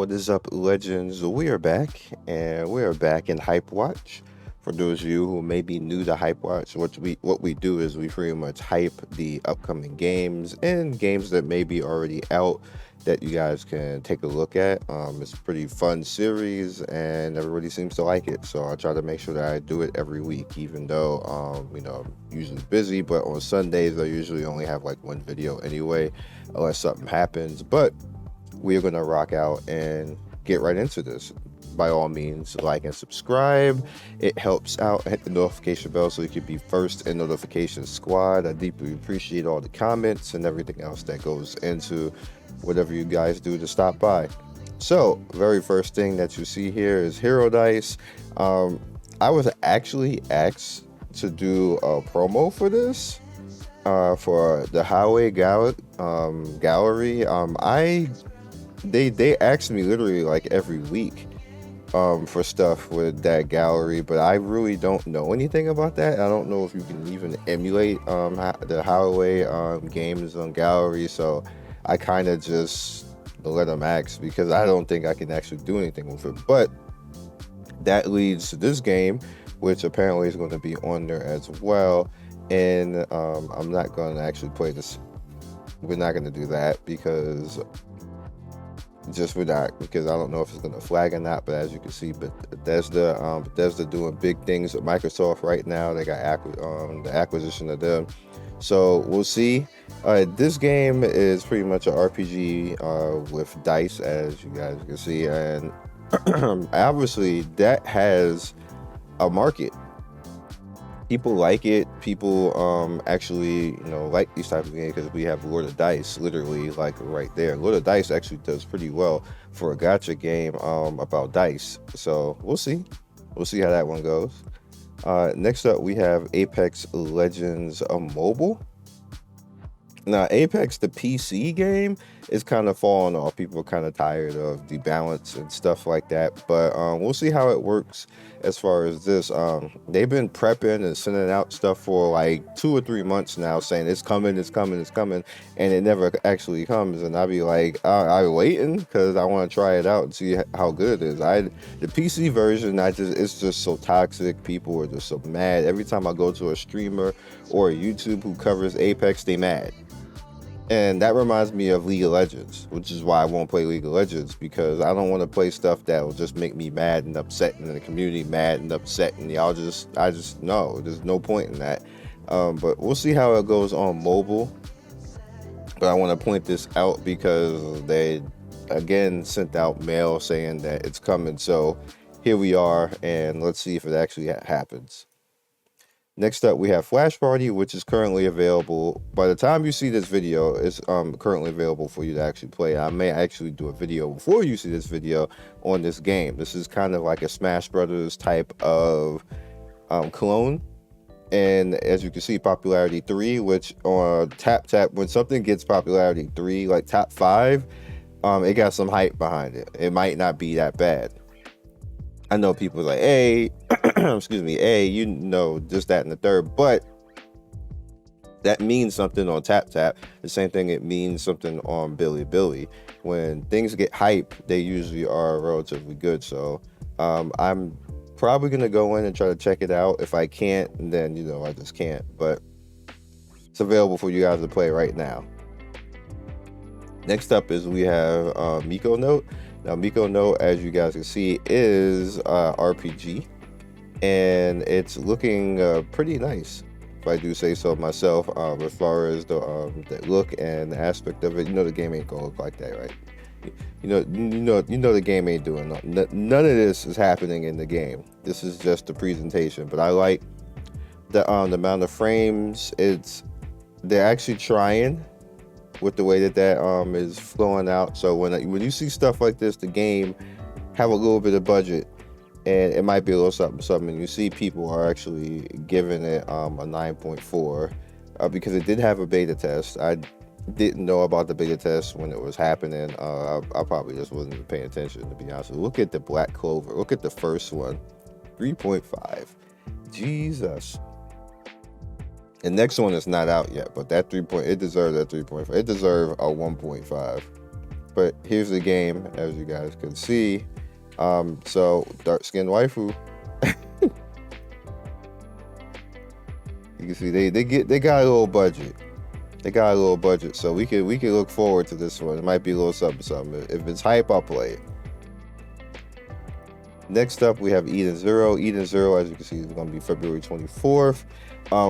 What is up, legends? We are back, and we are back in HypeWatch. For those of you who may be new to HypeWatch, what we do is we pretty much hype the upcoming games and games that may be already out that you guys can take a look at. It's a pretty fun series, and everybody seems to like it. So I try to make sure that I do it every week, even though I'm usually busy. But on Sundays, I usually only have like one video anyway, unless something happens. But we are going to rock out and get right into this. By all means, like and subscribe. It helps out. Hit the notification bell so you can be first in notification squad. I deeply appreciate all the comments and everything else that goes into whatever you guys do to stop by. So, very first thing that you see here is Hero Dice. I was actually asked to do a promo for this. For the Highway Gallery. They ask me literally like every week for stuff with that gallery, but I really don't know anything about that. I don't know if you can even emulate the Highway games on gallery, so I kind of just let them ask because I don't think I can actually do anything with it. But that leads to this game, which apparently is going to be on there as well. And I'm not going to actually play this. We're not going to do that because I don't know if it's going to flag or not. But as you can see, Bethesda doing big things with Microsoft right now. They got the acquisition of them, so we'll see. This game is pretty much an RPG with dice, as you guys can see, and obviously that has a market. People like it. People actually like these types of games because we have Lord of Dice literally like right there. Lord of Dice actually does pretty well for a gacha game about dice. So we'll see how that one goes. Next up we have Apex Legends Mobile. Now, Apex, the PC game, is kind of falling off. People are kind of tired of the balance and stuff like that. But we'll see how it works as far as this. They've been prepping and sending out stuff for like 2 or 3 months now, saying it's coming, and it never actually comes. And I'll be like, I'm waiting because I want to try it out and see how good it is. The PC version, it's just so toxic. People are just so mad. Every time I go to a streamer or a YouTube who covers Apex, they mad. And that reminds me of League of Legends, which is why I won't play League of Legends, because I don't want to play stuff that will just make me mad and upset, and the community mad and upset, and I just know there's no point in that. But we'll see how it goes on mobile. But I want to point this out because they again sent out mail saying that it's coming. So here we are, and let's see if it actually happens. Next up, we have Flash Party, which is currently available. By the time you see this video, it's currently available for you to actually play. I may actually do a video before you see this video on this game. This is kind of like a Smash Brothers type of clone. And as you can see, popularity 3, which on Tap, when something gets popularity 3, like top 5, it got some hype behind it. It might not be that bad. I know people are like, hey, excuse me, hey, just that and the third, but that means something on Tap. The same thing it means something on Billy. When things get hype, they usually are relatively good. So I'm probably gonna go in and try to check it out. If I can't, then I just can't. But it's available for you guys to play right now. Next up is we have Miko Note. Now, Miko Note, as you guys can see, is RPG, and it's looking pretty nice, if I do say so myself. As far as the look and the aspect of it, the game ain't gonna look like that, right? The game ain't doing none of this is happening in the game. This is just the presentation. But I like the amount of frames. They're actually trying with the way that is flowing out. So when you see stuff like this, the game have a little bit of budget, and it might be a little something. And you see people are actually giving it a 9.4 because it did have a beta test. I didn't know about the beta test when it was happening. I probably just wasn't paying attention, to be honest with you. Look at the Black Clover. Look at the first one, 3.5. Jesus. The next one is not out yet, but that 3 point, it deserves that 3.5. It deserves a 1.5. But here's the game, as you guys can see. So dark skinned waifu. You can see they got a little budget. They got a little budget, so we can look forward to this one. It might be a little something. If it's hype, I'll play it. Next up, we have Eden Zero. Eden Zero, as you can see, is going to be February 24th.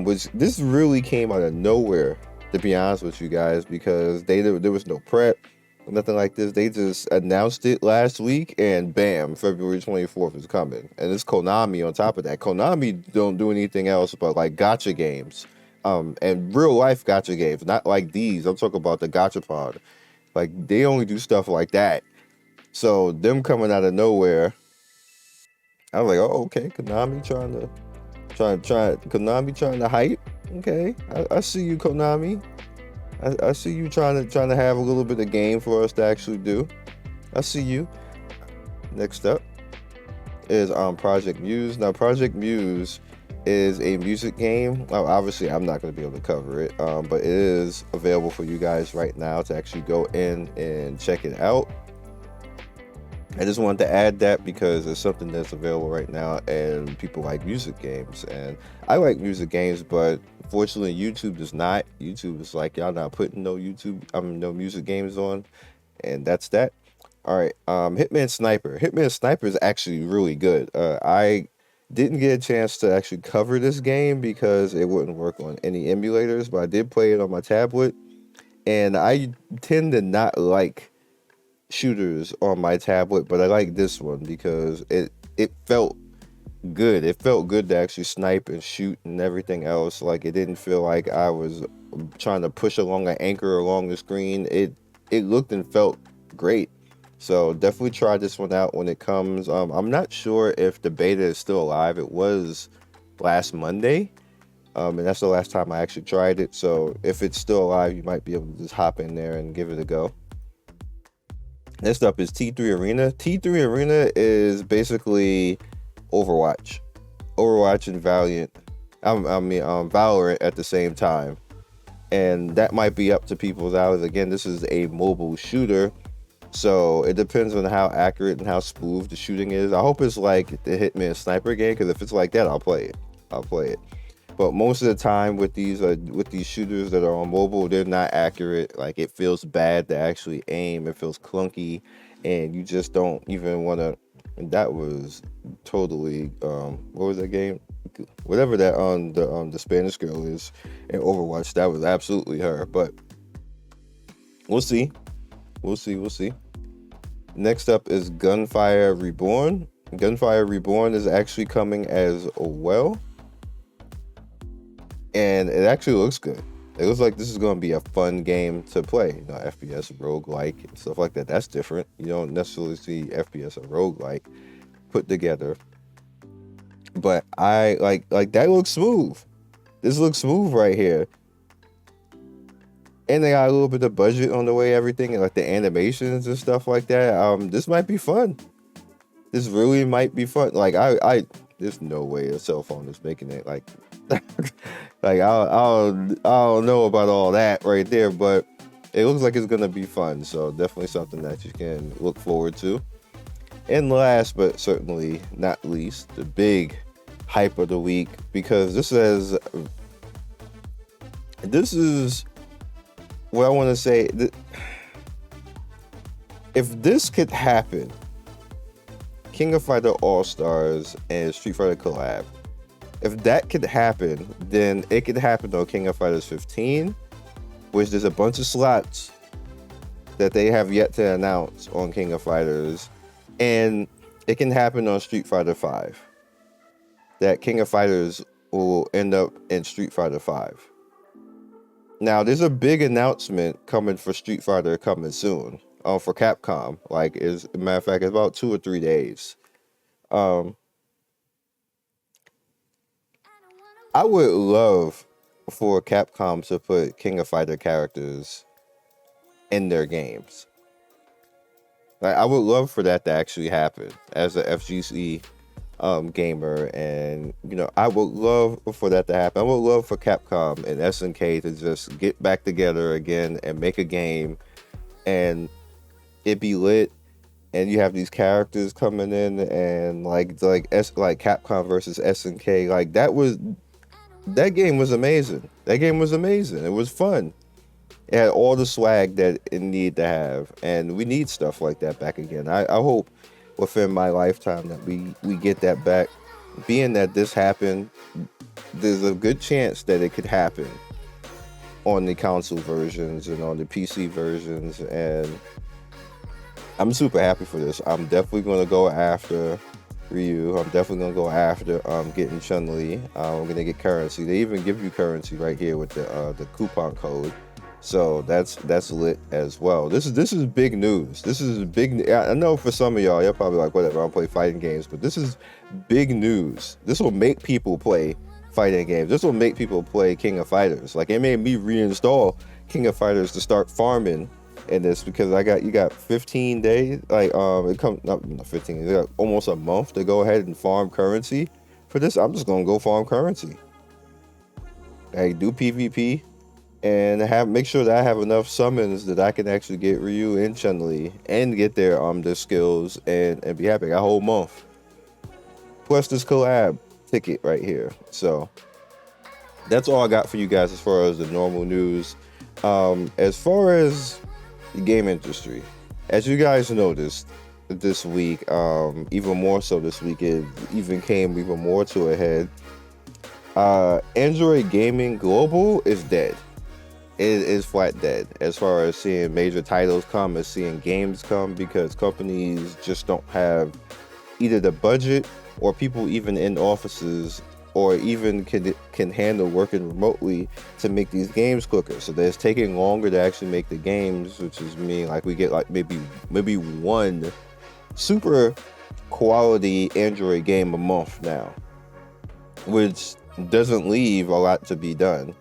Which this really came out of nowhere, to be honest with you guys, because there was no prep, nothing like this. They just announced it last week, and bam, February 24th is coming. And it's Konami on top of that. Konami don't do anything else but like gacha games, and real life gacha games, not like these. I'm talking about the gachapon. Like they only do stuff like that. So them coming out of nowhere, I was like, oh, okay, Konami Konami trying to hype. Okay, I see you, Konami. I see you trying to have a little bit of game for us to actually do. I see you. Next up is Project Muse. Now, Project Muse is a music game. Well, obviously, I'm not going to be able to cover it, but it is available for you guys right now to actually go in and check it out. I just wanted to add that because it's something that's available right now, and people like music games, and I like music games, but unfortunately YouTube does not. YouTube is like, y'all not putting no music games on, and that's that. All right, Hitman Sniper. Hitman Sniper is actually really good. I didn't get a chance to actually cover this game because it wouldn't work on any emulators, but I did play it on my tablet, and I tend to not like shooters on my tablet, but I like this one because it felt good. It felt good to actually snipe and shoot and everything else. Like it didn't feel like I was trying to push along an anchor along the screen. It looked and felt great. So definitely try this one out when it comes. I'm not sure if the beta is still alive. It was last Monday. And that's the last time I actually tried it. So if it's still alive, you might be able to just hop in there and give it a go. Next up is T3 Arena. T3 Arena is basically Overwatch and Valorant at the same time, and that might be up to people's hours. Again, this is a mobile shooter, so it depends on how accurate and how smooth the shooting is. I hope it's like the Hitman Sniper game, because if it's like that, I'll play it. But most of the time with these shooters that are on mobile, they're not accurate. Like it feels bad to actually aim. It feels clunky, and you just don't even want to. That was totally what was that game? Whatever that on the Spanish girl is in Overwatch. That was absolutely her. But we'll see. Next up is Gunfire Reborn. Gunfire Reborn is actually coming as well. And it actually looks good. It looks like this is going to be a fun game to play. You know, FPS, roguelike, and stuff like that. That's different. You don't necessarily see FPS or roguelike put together. But I like that looks smooth. This looks smooth right here. And they got a little bit of budget on the way everything, and like the animations and stuff like that. This might be fun. This really might be fun. Like I there's no way a cell phone is making it like like I don't know about all that right there, but it looks like it's gonna be fun. So definitely something that you can look forward to. And last but certainly not least, the big hype of the week, because this is what I want to say. If this could happen, King of Fighter All-Stars and Street Fighter collab, if that could happen, then it could happen on King of Fighters 15, which there's a bunch of slots that they have yet to announce on King of Fighters, and it can happen on Street Fighter 5. That King of Fighters will end up in Street Fighter 5. Now, there's a big announcement coming for Street Fighter coming soon, for Capcom. Like, as a matter of fact, it's about 2 or 3 days. I would love for Capcom to put King of Fighter characters in their games. Like, I would love for that to actually happen as a FGC gamer, and you know, I would love for that to happen. I would love for Capcom and SNK to just get back together again and make a game and it be lit, and you have these characters coming in, and like Capcom versus SNK. Like that game was amazing. That game was amazing. It was fun. It had all the swag that it needed to have, and we need stuff like that back again. I hope within my lifetime that we get that back. Being that this happened, there's a good chance that it could happen on the console versions and on the PC versions, and I'm super happy for this. I'm definitely gonna go after Ryu. I'm definitely gonna go after getting Chun-Li. I'm gonna get currency. They even give you currency right here with the coupon code. So that's lit as well. This is big news. This is big. I know for some of y'all, you're probably like, whatever, I don't play fighting games, but this is big news. This will make people play fighting games. This will make people play King of Fighters. Like, it made me reinstall King of Fighters to start farming in this, because you got 15 days. Like it comes not 15. You got almost a month to go ahead and farm currency for this. I'm just gonna go farm currency. Like, do PvP and make sure that I have enough summons that I can actually get Ryu and Chun-Li and get their skills and be happy. I got a whole month. Plus this collab ticket right here. So that's all I got for you guys as far as the normal news. As far as the game industry, as you guys noticed this week, even more so this week, it even came even more to a head. Android gaming global is dead. It is flat dead as far as seeing major titles come, as seeing games come, because companies just don't have either the budget or people even in offices or even can handle working remotely to make these games quicker. So it's taking longer to actually make the games, which is mean like we get like maybe one super quality Android game a month now, which doesn't leave a lot to be done.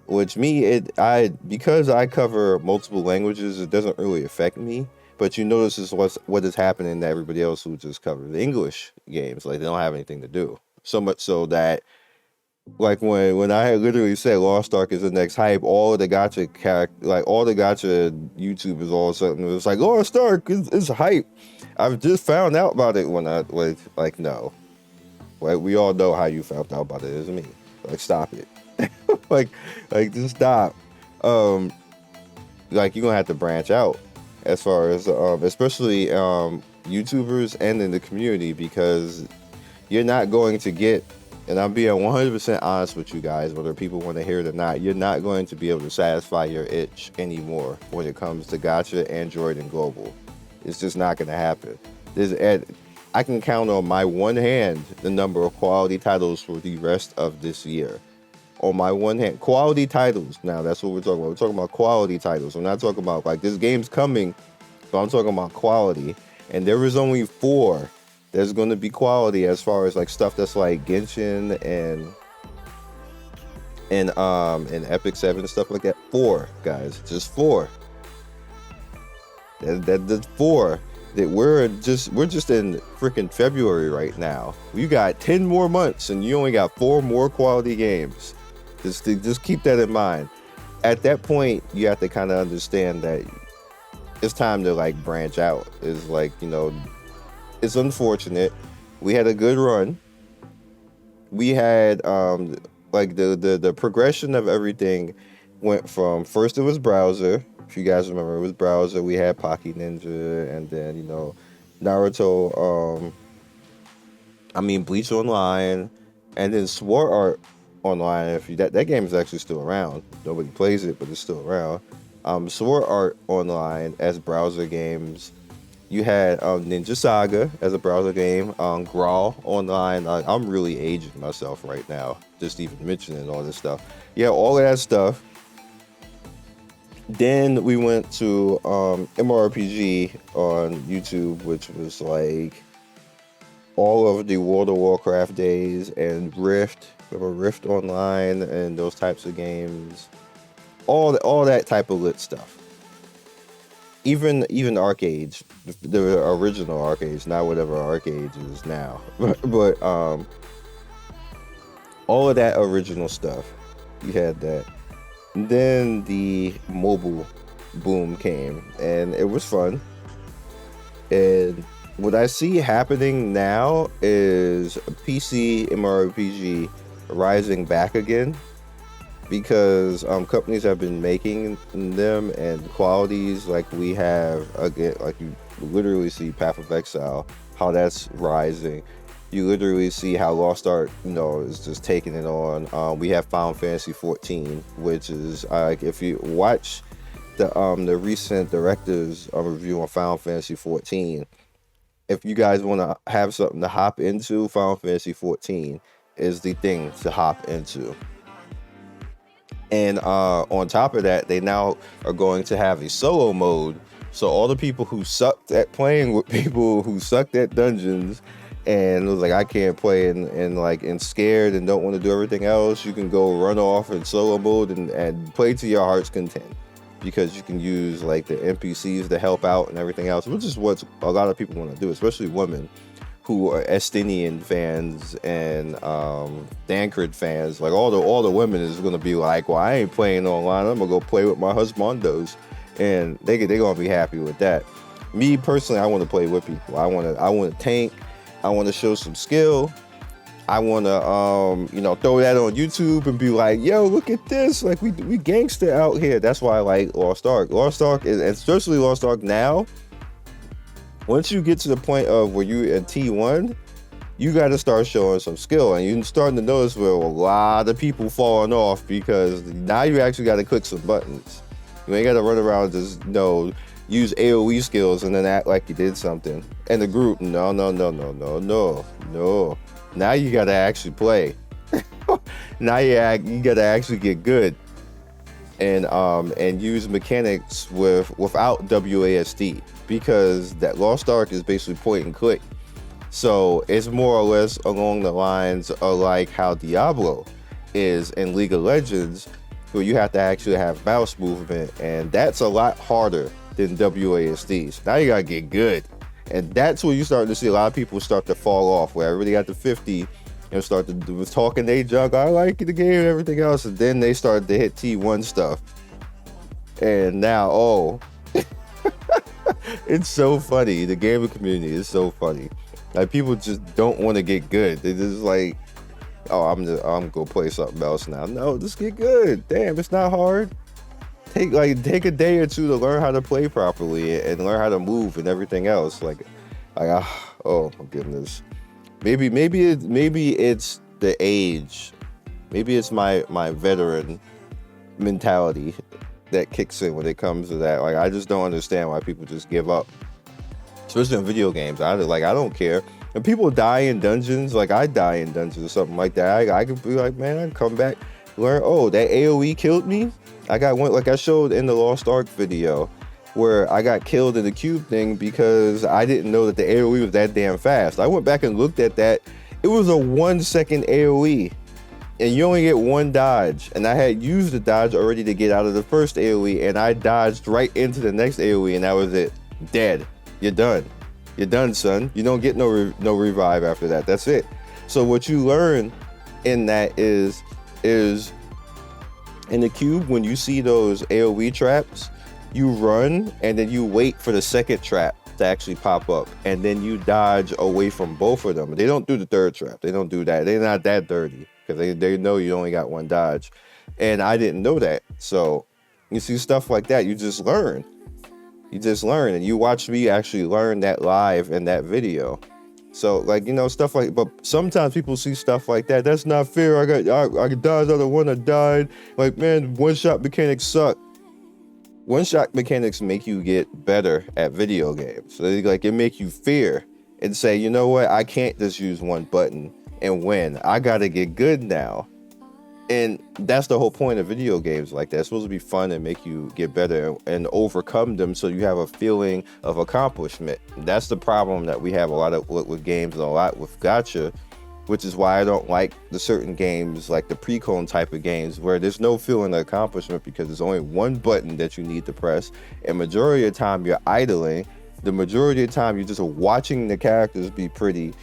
Which because I cover multiple languages, it doesn't really affect me. But you notice is what is happening to everybody else who just covers the English games. Like, they don't have anything to do. So much so that, like, when I had literally said Lost Ark is the next hype, all of the gacha all the gacha YouTubers all of a sudden was like, Lost Ark is hype. I've just found out about it when I was like, no. Like, we all know how you found out about it. It's me. Like, stop it. like just stop. Like, you're gonna have to branch out as far as especially YouTubers and in the community, because you're not going to get, and I'm being 100% honest with you guys, whether people want to hear it or not, you're not going to be able to satisfy your itch anymore when it comes to gacha, Android, and global. It's just not going to happen. I can count on my one hand the number of quality titles for the rest of this year. On my one hand, quality titles. Now, that's what we're talking about. We're talking about quality titles. We're not talking about, like, this game's coming, so I'm talking about quality. And there is only 4 there's going to be quality as far as, like, stuff that's like Genshin and Epic 7 and stuff like that. 4, guys. Just 4. That's 4. That we're just in freaking February right now. You got 10 more months and you only got 4 more quality games. Just keep that in mind. At that point, you have to kind of understand that it's time to, like, branch out. It's like, it's unfortunate. We had a good run. We had like the progression of everything went from, first it was browser. If you guys remember, it was browser. We had Pocky Ninja, and then Naruto. Bleach Online, and then Sword Art Online. If that game is actually still around. Nobody plays it, but it's still around. Sword Art Online as browser games. You had Ninja Saga as a browser game. Grawl Online. I'm really aging myself right now, just even mentioning all this stuff. Yeah, all of that stuff. Then we went to MMORPG on YouTube, which was like all of the World of Warcraft days, and Rift. Remember Rift Online and those types of games. All that type of lit stuff. Even arcades, the original arcades, not whatever arcades is now, but all of that original stuff, you had that. And then the mobile boom came, and it was fun. And what I see happening now is PC MMORPG rising back again, because companies have been making them, and qualities like we have again, like you literally see Path of Exile, how that's rising. You literally see how Lost Ark, is just taking it on. We have Final Fantasy 14, which is like, if you watch the recent director's review on Final Fantasy 14, if you guys want to have something to hop into, Final Fantasy 14 is the thing to hop into. And on top of that, they now are going to have a solo mode. So all the people who sucked at playing with people who sucked at dungeons and was like, I can't play, and scared and don't want to do everything else, you can go run off in solo mode and play to your heart's content, because you can use like the NPCs to help out and everything else, which is what a lot of people want to do, especially women who are Estinian fans and Dankred fans. Like all the women is gonna be like, well, I ain't playing online, I'm gonna go play with my husbandos, and they gonna be happy with that. Me personally, I want to play with people. I want to tank. I want to show some skill. I want to throw that on YouTube and be like, yo, look at this, like we gangster out here. That's why I like Lost Ark. Lost Ark is, and especially Lost Ark now, once you get to the point of where you at T1, you got to start showing some skill, and you're starting to notice where a lot of people falling off, because now you actually got to click some buttons. You ain't got to run around and just use AoE skills and then act like you did something. And the group, no. Now you got to actually play. Now you got to actually get good, and use mechanics without WASD, because that Lost Ark is basically point and click. So it's more or less along the lines of like how Diablo is in League of Legends, where you have to actually have mouse movement, and that's a lot harder than WASD. So now you gotta get good, and that's where you start to see a lot of people start to fall off, where everybody got to 50 and start to do talking they junk, I like the game and everything else, and then they started to hit T1 stuff, and now it's so funny. The gaming community is so funny. Like, people just don't want to get good. They just like, oh, I'm gonna play something else now. No, just get good. Damn, it's not hard. Take a day or two to learn how to play properly and learn how to move and everything else. Oh my goodness. Maybe it's the age. Maybe it's my veteran mentality that kicks in when it comes to that. Like, I just don't understand why people just give up, especially in video games. I don't care. And people die in dungeons, like I die in dungeons or something like that. I could be like, man, I can come back, learn. Oh, that AoE killed me. I got one, like I showed in the Lost Ark video, where I got killed in the cube thing because I didn't know that the AoE was that damn fast. I went back and looked at that. It was a 1 second AoE, and you only get one dodge. And I had used the dodge already to get out of the first AoE, and I dodged right into the next AoE, and that was it. Dead. You're done. You're done, son. You don't get no revive after that. That's it. So what you learn in that is in the cube, when you see those AoE traps, you run and then you wait for the second trap to actually pop up, and then you dodge away from both of them. They don't do the third trap. They don't do that. They're not that dirty, because they know you only got one dodge. And I didn't know that. So you see stuff like that, you just learn. And you watch me actually learn that live in that video. So, like, stuff like, but sometimes people see stuff like that. That's not fair. I dodged out of one that died. Like, man, one-shot mechanics suck. One-shot mechanics make you get better at video games. So, like, it make you fear and say, you know what? I can't just use one button and win. I gotta get good now. And that's the whole point of video games like that. It's supposed to be fun and make you get better and overcome them, so you have a feeling of accomplishment. That's the problem that we have a lot of with games and a lot with Gacha, which is why I don't like the certain games like the pre-con type of games where there's no feeling of accomplishment, because there's only one button that you need to press, and majority of the time you're idling. The majority of the time you're just watching the characters be pretty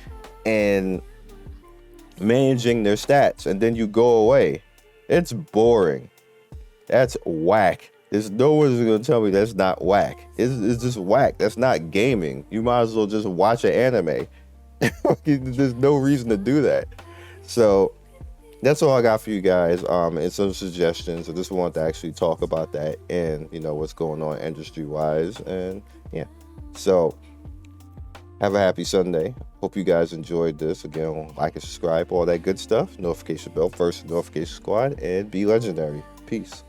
and managing their stats, and then you go away. It's boring. That's whack. There's no one's gonna tell me that's not whack. It's just whack. That's not gaming. You might as well just watch an anime. There's no reason to do that. So that's all I got for you guys. And some suggestions. I just wanted to actually talk about that and what's going on industry wise. And yeah. So have a happy Sunday. Hope you guys enjoyed this. Again, like and subscribe, all that good stuff. Notification bell, first notification squad, and be legendary. Peace.